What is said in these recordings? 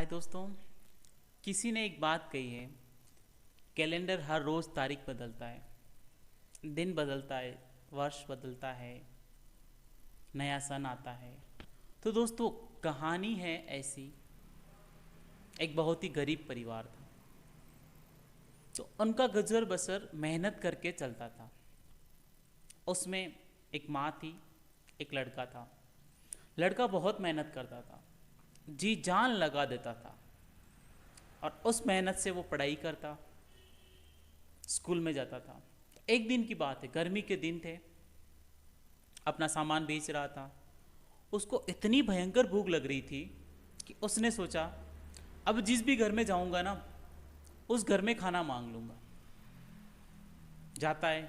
हाय दोस्तों। किसी ने एक बात कही है, कैलेंडर हर रोज़ तारीख बदलता है, दिन बदलता है, वर्ष बदलता है, नया सन आता है। तो दोस्तों, कहानी है ऐसी। एक बहुत ही गरीब परिवार था, तो उनका गुजर बसर मेहनत करके चलता था। उसमें एक माँ थी, एक लड़का था। लड़का बहुत मेहनत करता था, जी जान लगा देता था, और उस मेहनत से वो पढ़ाई करता, स्कूल में जाता था। एक दिन की बात है, गर्मी के दिन थे, अपना सामान बेच रहा था। उसको इतनी भयंकर भूख लग रही थी कि उसने सोचा, अब जिस भी घर में जाऊंगा ना, उस घर में खाना मांग लूंगा। जाता है,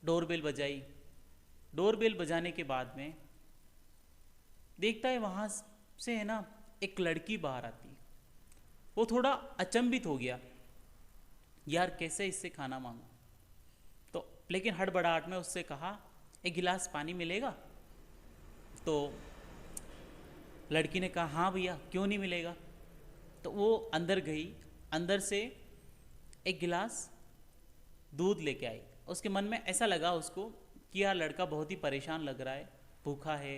डोरबेल बजाई। डोरबेल बजाने के बाद में देखता है वहाँ से है ना, एक लड़की बाहर आती। वो थोड़ा अचंभित हो गया, यार कैसे इससे खाना मांगू। तो लेकिन हड़बड़ाहट में उससे कहा, एक गिलास पानी मिलेगा? तो लड़की ने कहा, हाँ भैया, क्यों नहीं मिलेगा। तो वो अंदर गई, अंदर से एक गिलास दूध लेके आई। उसके मन में ऐसा लगा उसको कि यार लड़का बहुत ही परेशान लग रहा है, भूखा है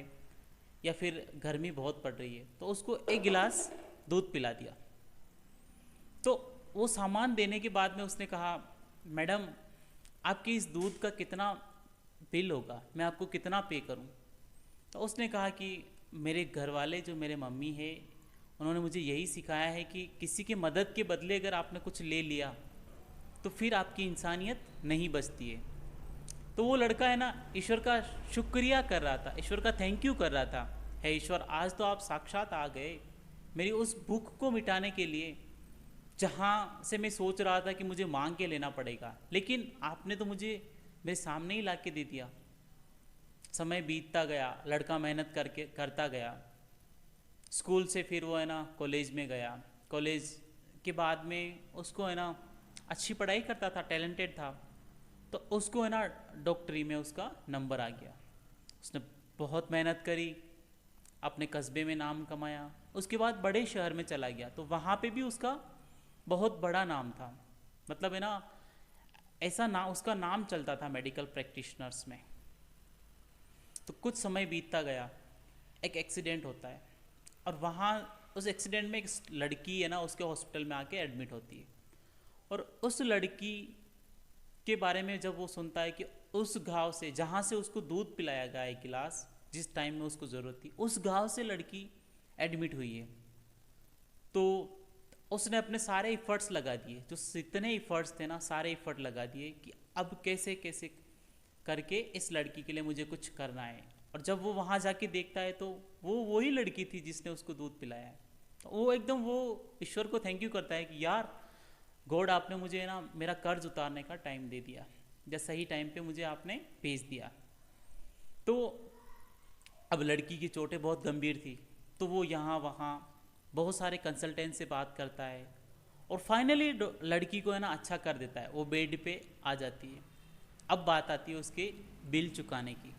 या फिर गर्मी बहुत पड़ रही है। तो उसको एक गिलास दूध पिला दिया। तो वो सामान देने के बाद में उसने कहा, मैडम आपके इस दूध का कितना बिल होगा, मैं आपको कितना पे करूं। तो उसने कहा कि मेरे घर वाले, जो मेरे मम्मी है, उन्होंने मुझे यही सिखाया है कि किसी की मदद के बदले अगर आपने कुछ ले लिया तो फिर आपकी इंसानियत नहीं बचती है। तो वो लड़का है ना, ईश्वर का शुक्रिया कर रहा था, ईश्वर का थैंक यू कर रहा था। है ईश्वर, आज तो आप साक्षात आ गए मेरी उस भूख को मिटाने के लिए, जहाँ से मैं सोच रहा था कि मुझे मांग के लेना पड़ेगा, लेकिन आपने तो मुझे मेरे सामने ही ला के दे दिया। समय बीतता गया, लड़का मेहनत करके करता गया। स्कूल से फिर वो है ना कॉलेज में गया। कॉलेज के बाद में उसको है ना अच्छी पढ़ाई करता था, टैलेंटेड था। तो उसको है ना डॉक्टरी में उसका नंबर आ गया। उसने बहुत मेहनत करी, अपने कस्बे में नाम कमाया। उसके बाद बड़े शहर में चला गया, तो वहाँ पे भी उसका बहुत बड़ा नाम था। मतलब है ना, ऐसा ना उसका नाम चलता था मेडिकल प्रैक्टिशनर्स में। तो कुछ समय बीतता गया, एक एक्सीडेंट होता है, और वहाँ उस एक्सीडेंट में एक लड़की है ना उसके हॉस्पिटल में आके एडमिट होती है। और उस लड़की के बारे में जब वो सुनता है कि उस घाव से, जहाँ से उसको दूध पिलाया गया एक गिलास, जिस टाइम में उसको ज़रूरत थी, उस घाव से लड़की एडमिट हुई है। तो उसने अपने सारे इफ़र्ट्स लगा दिए, जो जितने इफ़र्ट्स थे ना, सारे इफ़र्ट लगा दिए कि अब कैसे कैसे करके इस लड़की के लिए मुझे कुछ करना है। और जब वो वहाँ जाके देखता है तो वो वही लड़की थी जिसने उसको दूध पिलाया है। तो वो एकदम वो ईश्वर को थैंक यू करता है कि यार गॉड, आपने मुझे ना मेरा कर्ज उतारने का टाइम दे दिया, या सही टाइम पे मुझे आपने भेज दिया। तो अब लड़की की चोटें बहुत गंभीर थी, तो वो यहाँ वहाँ बहुत सारे कंसल्टेंट से बात करता है, और फाइनली लड़की को है ना अच्छा कर देता है। वो बेड पे आ जाती है। अब बात आती है उसके बिल चुकाने की।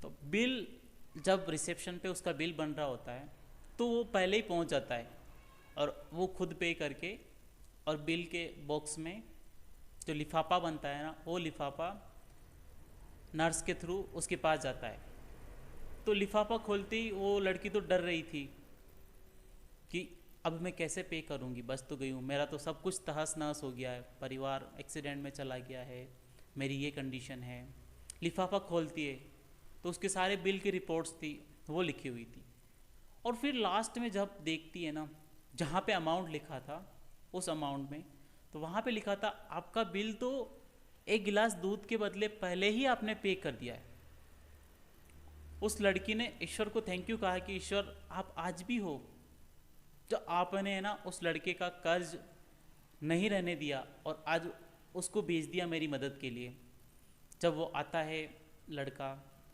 तो बिल, जब रिसेप्शन पे उसका बिल बन रहा होता है, तो वो पहले ही पहुंच जाता है, और वो खुद पे करके, और बिल के बॉक्स में जो लिफाफा बनता है ना, वो लिफाफा नर्स के थ्रू उसके पास जाता है। तो लिफाफा खोलते ही वो लड़की तो डर रही थी कि अब मैं कैसे पे करूँगी, बच तो गई हूँ, मेरा तो सब कुछ तहस नहस हो गया है, परिवार एक्सीडेंट में चला गया है, मेरी ये कंडीशन है। लिफाफा खोलती है तो उसके सारे बिल की रिपोर्ट्स थी, वो लिखी हुई थी। और फिर लास्ट में जब देखती है ना, जहाँ पे अमाउंट लिखा था, उस अमाउंट में, तो वहाँ पे लिखा था आपका बिल तो एक गिलास दूध के बदले पहले ही आपने पे कर दिया है। उस लड़की ने ईश्वर को थैंक यू कहा कि ईश्वर, आप आज भी हो, जो आपने है ना उस लड़के का कर्ज नहीं रहने दिया, और आज उसको भेज दिया मेरी मदद के लिए। जब वो आता है लड़का,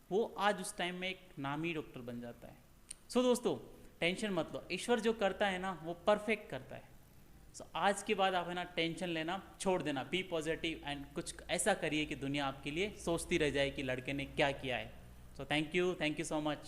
वो आज उस टाइम में एक नामी डॉक्टर बन जाता है। सो दोस्तों, टेंशन मत लो, ईश्वर जो करता है ना वो परफेक्ट करता है। सो आज के बाद आप है ना टेंशन लेना छोड़ देना, बी पॉजिटिव, एंड कुछ ऐसा करिए कि दुनिया आपके लिए सोचती रह जाए कि लड़के ने क्या किया है। So thank you so much.